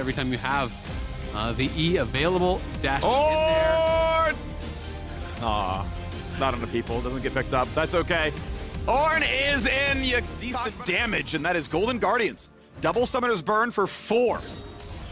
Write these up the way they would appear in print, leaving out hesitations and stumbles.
every time you have the E available. Dash in there. Aw, not enough people. Doesn't get picked up. That's okay. Ornn is in. Decent damage, and that is Golden Guardians. Double Summoner's Burn for 4.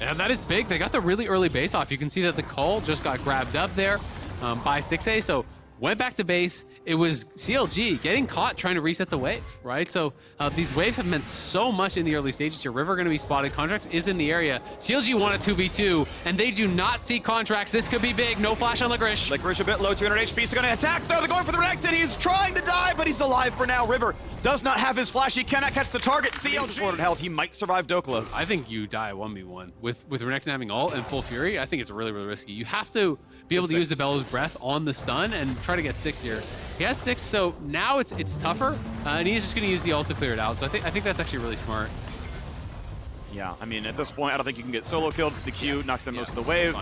Yeah, that is big. They got the really early base off. You can see that the Cull just got grabbed up there by Stixxay, so went back to base. It was CLG getting caught trying to reset the wave, right? So these waves have meant so much in the early stages here. River going to be spotted. Contracts is in the area. CLG won a 2v2, and they do not see Contracts. This could be big. No flash on Licorice. Licorice a bit low, 200 HP, so going to attack though. They're going for the Renekton. He's trying to die, but he's alive for now. River does not have his flash. He cannot catch the target. CLG 400 health. He might survive Dokla. I think you die 1v1. With Renekton having ult and full fury, I think it's really, really risky. You have to be able to use the Bellows Breath on the stun and try to get 6 here. He has 6, so now it's tougher, and he's just going to use the ult to clear it out. So I think that's actually really smart. Yeah, I mean, at this point, I don't think you can get solo killed. The Q knocks down most of the wave.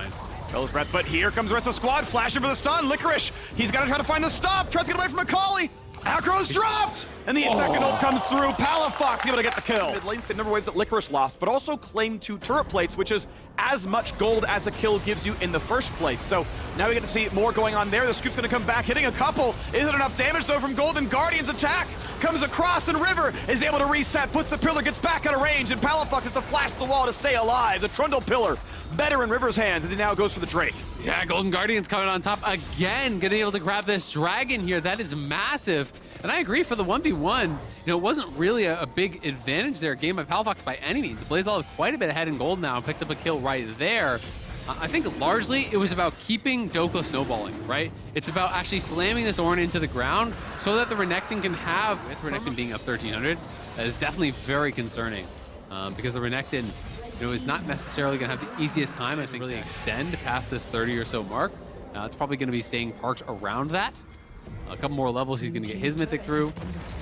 Bellows Breath, but here comes the rest of the squad. Flashing for the stun. Licorice, he's got to try to find the stop. Tries to get away from Macaulay. Aggro's dropped! And the second ult comes through. Palafox able to get the kill. Mid lane, same number of waves that Licorice lost, but also claimed 2 turret plates, which is as much gold as a kill gives you in the first place. So now we get to see more going on there. The scoop's gonna come back, hitting a couple. Isn't enough damage though from Golden Guardians attack. Comes across and River is able to reset, puts the pillar, gets back out of range, and Palafox has to flash the wall to stay alive. The Trundle pillar better in River's hands as he now goes for the Drake. Yeah, Golden Guardians coming on top again, getting able to grab this dragon here. That is massive. And I agree, for the 1v1, it wasn't really a big advantage there, game by Palafox by any means. BlazeOlive quite a bit ahead in gold now and picked up a kill right there. I think largely it was about keeping Dokla snowballing, right? It's about actually slamming this Ornn into the ground so that the Renekton can have, with Renekton being up 1300, that is definitely very concerning because the Renekton is not necessarily going to have the easiest time, I think, really extend past this 30 or so mark. It's probably going to be staying parked around that. A couple more levels, he's going to get his Mythic through.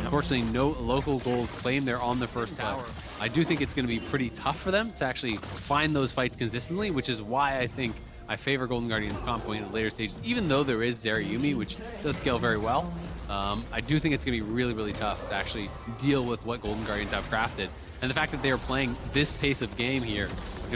Unfortunately, no local gold claim there on the first tower. I do think it's going to be pretty tough for them to actually find those fights consistently, which is why I think I favor Golden Guardians comp going in the later stages, even though there is Zerayumi, which does scale very well. I do think it's going to be really, really tough to actually deal with what Golden Guardians have crafted. And the fact that they are playing this pace of game here,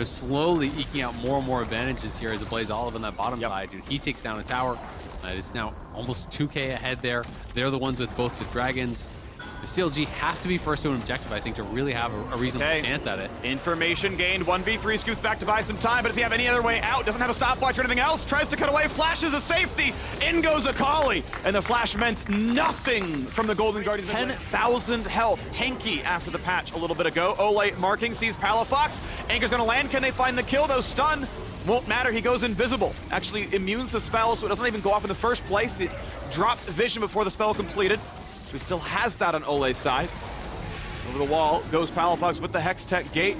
slowly eking out more and more advantages here as a BlazeOlive on that bottom side. Dude, he takes down a tower. It's now almost 2K ahead there. They're the ones with both the dragons. The CLG have to be first to an objective, I think, to really have a reasonable chance at it. Information gained. 1v3 scoops back to buy some time, but does he have any other way out? Doesn't have a stopwatch or anything else. Tries to cut away. Flashes a safety. In goes Akali. And the flash meant nothing from the Golden Guardians. 10,000 health. Tanky after the patch a little bit ago. Ole marking, sees Palafox. Anchor's going to land. Can they find the kill, though? Stun. Won't matter, he goes invisible. Actually immunes the spell, so it doesn't even go off in the first place. It dropped vision before the spell completed. So he still has that on Ole's side. Over the wall goes Palafox with the Hextech gate.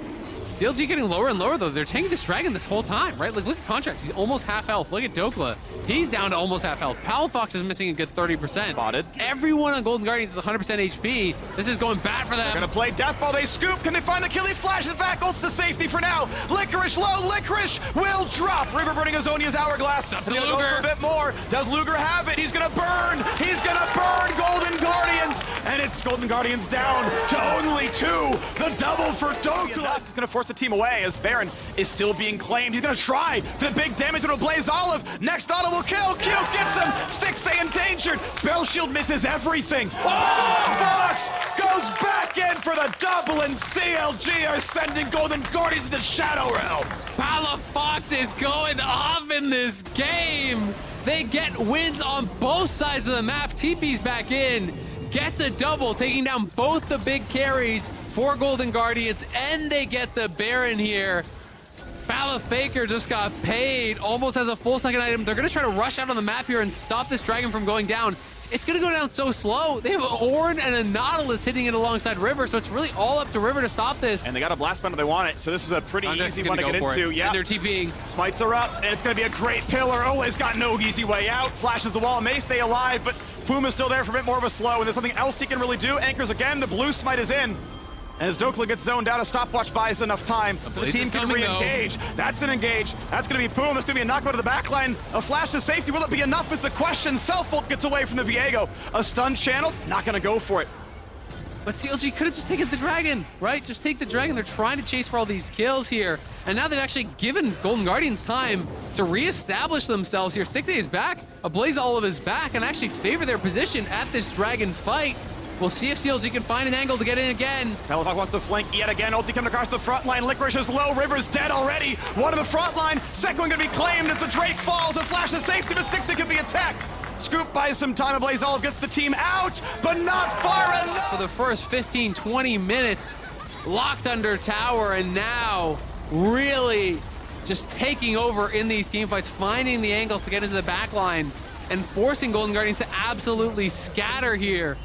CLG getting lower and lower, though. They're taking this dragon this whole time, right? Like, look at Contracts. He's almost half health. Look at Dokla. He's down to almost half health. Palafox is missing a good 30%. Spotted. Everyone on Golden Guardians is 100% HP. This is going bad for them. They're going to play Death Ball. They scoop. Can they find the kill? He flashes back. Ults to safety for now. Licorice low. Licorice will drop. River burning Azonia's Hourglass. Up to Luger. Go for a bit more. Does Luger have it? He's going to burn. He's going to burn Golden Guardians. And it's Golden Guardians down to only 2. The double for Dokla. He's going to force the team away as Baron is still being claimed. He's going to try for the big damage to BlazeOlive. Next auto will kill. Q gets him. Stixxay endangered. Spell Shield misses everything. Fox goes back in for the double, and CLG are sending Golden Guardians into Shadow Realm. Palafox is going off in this game. They get wins on both sides of the map. TP's back in. Gets a double, taking down both the big carries for Golden Guardians, and they get the Baron here. Faker just got paid, almost has a full second item. They're going to try to rush out on the map here and stop this dragon from going down. It's going to go down so slow. They have an Ornn and a Nautilus hitting it alongside River, so it's really all up to River to stop this. And they got a blast bundle they want it, so this is a pretty easy one to get into. Yeah, and they're TPing. Smites are up, and it's going to be a great pillar. Ole's got no easy way out. Flashes the wall, may stay alive, but Puma's still there for a bit more of a slow, and there's something else he can really do. Anchors again, the blue smite is in. And as Dokla gets zoned out, a stopwatch buys enough time. The team can re-engage. That's an engage. That's going to be Puma. That's going to be a knockback to the backline. A flash to safety. Will it be enough is the question. Self-ult gets away from the Viego. A stun channel. Not going to go for it. But CLG could have just taken the dragon, right? Just take the dragon. They're trying to chase for all these kills here. And now they've actually given Golden Guardians time to reestablish themselves here. Stixxay is back, AblazeOlive is back, and actually favor their position at this Dragon fight. We'll see if CLG can find an angle to get in again. KazaLoLL wants to flank yet again. Ulti coming across the front line. Licorice is low. River's dead already. One in the front line. Second one going to be claimed as the Drake falls. A flash of safety, but Stixxay can be attacked. Scoop buys some time. AblazeOlive gets the team out, but not far enough. For the first 15, 20 minutes, locked under tower, and now really just taking over in these team fights, finding the angles to get into the back line and forcing Golden Guardians to absolutely scatter here.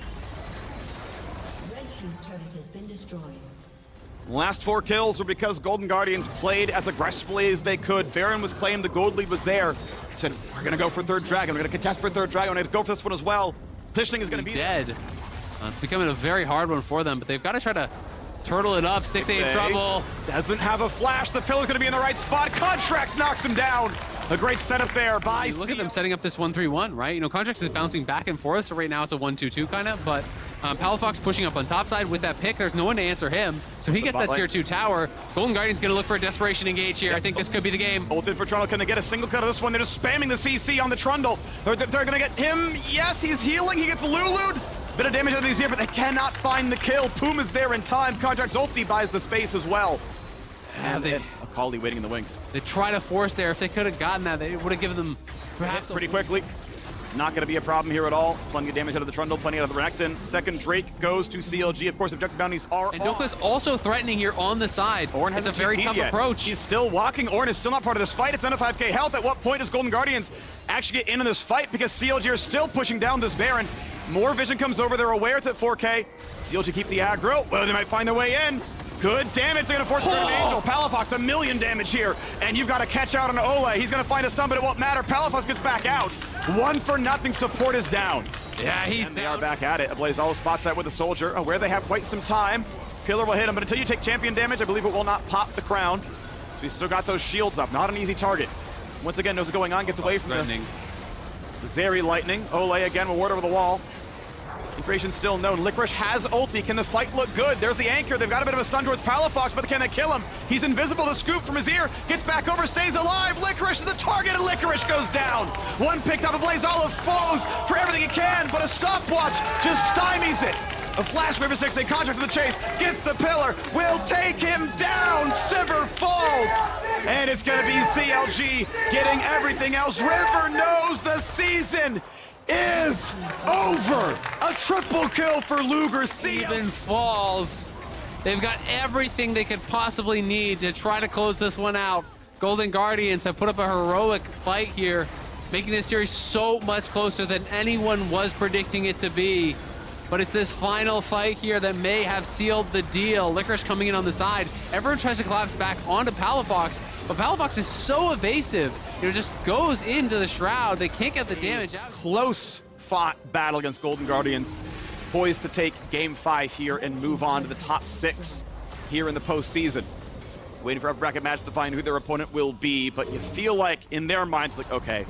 Last 4 kills were because Golden Guardians played as aggressively as they could. Baron was claimed, the gold lead was there. Said, we're gonna go for third dragon. We're gonna contest for third dragon. We're gonna go for this one as well. Positioning is gonna be dead. It's becoming a very hard one for them, but they've got to try to turtle it up. Stixxay in trouble. Doesn't have a flash. The pillar's gonna be in the right spot. Contracts knocks him down. A great setup there by Look at them setting up this 1-3-1, right? You know, Contracts is bouncing back and forth, so right now it's a 1-2-2 kind of, but PalaFox pushing up on top side with that pick. There's no one to answer him, so he gets that tier 2 tower. Golden Guardian's gonna look for a desperation engage here. I think this could be the game. Ulted for Trundle. Can they get a single cut of this one? They're just spamming the CC on the Trundle. They're gonna get him. Yes, he's healing. He gets Lulu'd. Bit of damage on these here, but they cannot find the kill. Puma's there in time. Contract's ulti buys the space as well. And Akali waiting in the wings. They try to force there. If they could have gotten that, they would have given them perhaps pretty quickly. Not going to be a problem here at all. Plenty of damage out of the Trundle, plenty out of the Renekton. Second Drake goes to CLG. Of course, objective bounties are and Doka's also threatening here on the side. Ornn has a very tough approach. He's still walking. Ornn is still not part of this fight. It's under 5k health. At what point does Golden Guardians actually get into this fight? Because CLG are still pushing down this Baron. More vision comes over. They're aware it's at 4k. CLG keep the aggro. Well, they might find their way in. Good damage. They're going to force an Angel. PalaFox, 1 million damage here. And you've got to catch out on Ole. He's going to find a stun, but it won't matter. PalaFox gets back out. 1-for-0. Support is down. Yeah, he's and they are back at it. AblazeOlive spots that with a soldier. Where they have quite some time. Pillar will hit him, but until you take champion damage, I believe it will not pop the crown. So he's still got those shields up. Not an easy target. Once again, knows what's going on. Gets away from the Zeri Lightning. Ole again will ward over the wall. Information still known. Licorice has ulti. Can the fight look good? There's the anchor. They've got a bit of a stun towards PalaFox, but can they kill him? He's invisible. The scoop from his ear. Gets back over, stays alive. Licorice is the target, and Licorice goes down. One picked up. AblazeOlive flows for everything he can, but a stopwatch just stymies it. A flash River Stixxay, Contracts in the chase, gets the pillar, will take him down. Sivir falls, and it's going to be CLG getting everything else. River knows the season is over. A triple kill for Luger. Even falls. They've got everything they could possibly need to try to close this one out. Golden Guardians have put up a heroic fight here, making this series so much closer than anyone was predicting it to be. But it's this final fight here that may have sealed the deal. Licorice coming in on the side. Everyone tries to collapse back onto PalaFox, but PalaFox is so evasive. It just goes into the Shroud. They can't get the damage out. Close fought battle against Golden Guardians. Poised to take game 5 here and move on to the top 6 here in the postseason. Waiting for a bracket match to find who their opponent will be, but you feel like in their minds, like, okay,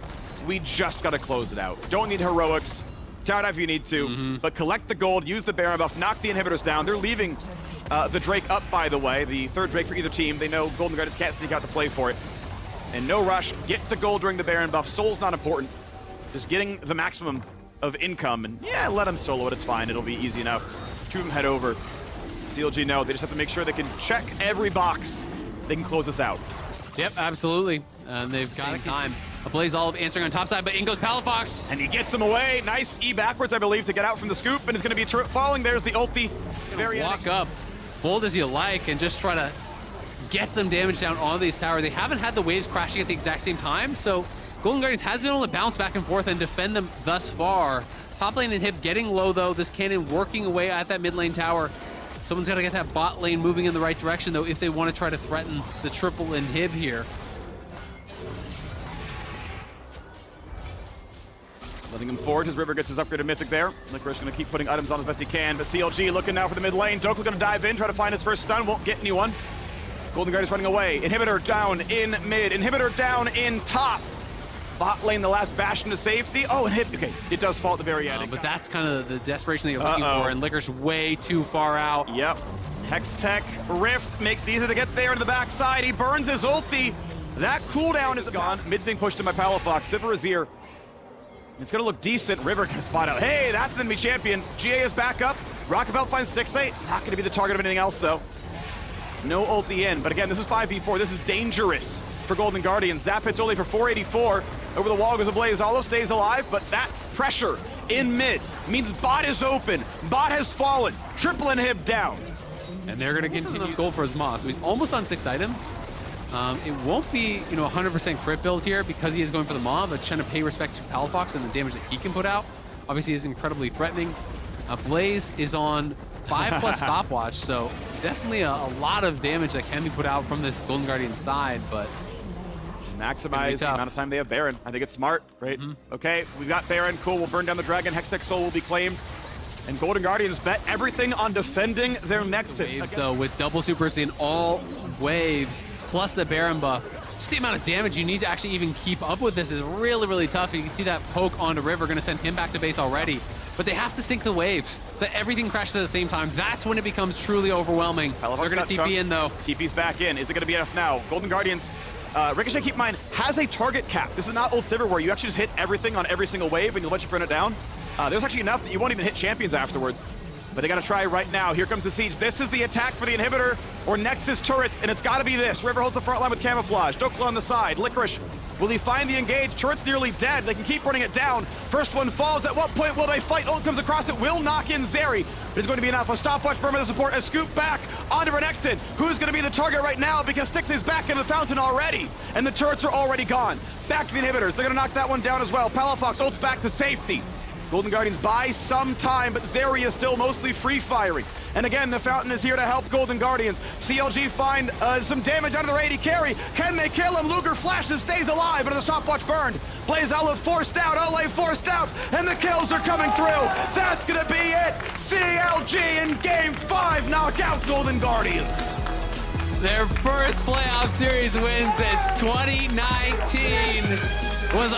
we just gotta close it out. Don't need heroics. Tower dive if you need to, but collect the gold, use the Baron buff, knock the inhibitors down. They're leaving the Drake up, by the way, the third Drake for either team. They know Golden Guardians can't sneak out to play for it. And no rush, get the gold during the Baron buff. Soul's not important. Just getting the maximum of income, and yeah, let them solo it, it's fine. It'll be easy enough. 2 of them head over. CLG know, they just have to make sure they can check every box. They can close this out. Yep, absolutely. And they've got time. AblazeOlive answering on top side, but in goes PalaFox. And he gets him away. Nice E backwards, I believe, to get out from the scoop, and it's going to be falling. There's the ulti. Walk up, bold as you like, and just try to get some damage down on these towers. They haven't had the waves crashing at the exact same time, so Golden Guardians has been able to bounce back and forth and defend them thus far. Top lane and Hib getting low, though. This cannon working away at that mid lane tower. Someone's got to get that bot lane moving in the right direction, though, if they want to try to threaten the triple inhib here. Letting him forward, his River gets his upgraded Mythic there. Licorice going to keep putting items on as best he can, but CLG looking now for the mid lane. Doka going to dive in, try to find his first stun, won't get anyone. Golden Guardians running away. Inhibitor down in mid, Inhibitor down in top. Bot lane, the last bastion to safety. Oh, and okay, it does fall at the very end. But that's kind of the desperation that you're looking for, and Licorice way too far out. Yep. Hextech Rift makes it easy to get there to the backside. He burns his ulti. That cooldown is gone. Mid's being pushed in by Palafox. Sivir is here. It's gonna look decent. River can spot out. Hey, that's an enemy champion. GA is back up. Rockabelt finds Stixate. Not gonna be the target of anything else though. No ulti in, but again, this is 5v4. This is dangerous for Golden Guardians. Zap hits only for 484. Over the wall goes a Blaze. Olo stays alive, but that pressure in mid means bot is open. Bot has fallen. Triple inhib down. And they're going to continue to go for his Moss. So he's almost on 6 items. It won't be, 100% crit build here because he is going for the Maw, but trying to pay respect to Palafox and the damage that he can put out. Obviously, he's incredibly threatening. Blaze is on 5+ stopwatch, so definitely a lot of damage that can be put out from this Golden Guardian side, but maximize the amount of time they have Baron. I think it's smart, right? Okay, we've got Baron. Cool, we'll burn down the Dragon. Hextech Soul will be claimed. And Golden Guardians bet everything on defending their Nexus. Waves, though, with double supers in all waves, plus the Baron buff. Just the amount of damage you need to actually even keep up with this is really, really tough. You can see that poke onto River, going to send him back to base already. But they have to sync the waves so that everything crashes at the same time. That's when it becomes truly overwhelming. They're going to TP in, though. TP's back in. Is it going to be enough now? Golden Guardians, Ricochet, keep in mind, has a target cap. This is not old Sivir where you actually just hit everything on every single wave and you'll let you burn it down. There's actually enough that you won't even hit champions afterwards. But they got to try right now. Here comes the siege. This is the attack for the inhibitor or Nexus turrets, and it's got to be this. River holds the front line with camouflage. Dokla on the side. Licorice. Will he find the engage? Turret's nearly dead. They can keep running it down. First one falls. At what point will they fight? Ult comes across it. Will knock in Zeri. But it's going to be enough. A stopwatch burn with the support. A scoop back onto Renekton. Who's going to be the target right now? Because Styx is back in the fountain already. And the turrets are already gone. Back to the inhibitors. They're going to knock that one down as well. Palafox ults back to safety. Golden Guardians buy some time, but Zeri is still mostly free-firing. And again, the Fountain is here to help Golden Guardians. CLG find some damage out of their AD carry. Can they kill him? Luger flashes, stays alive, but the stopwatch burned. Blaze Olive forced out, Olay forced out, and the kills are coming through. That's gonna be it. CLG in Game 5 knock out Golden Guardians. Their first playoff series win since 2019 was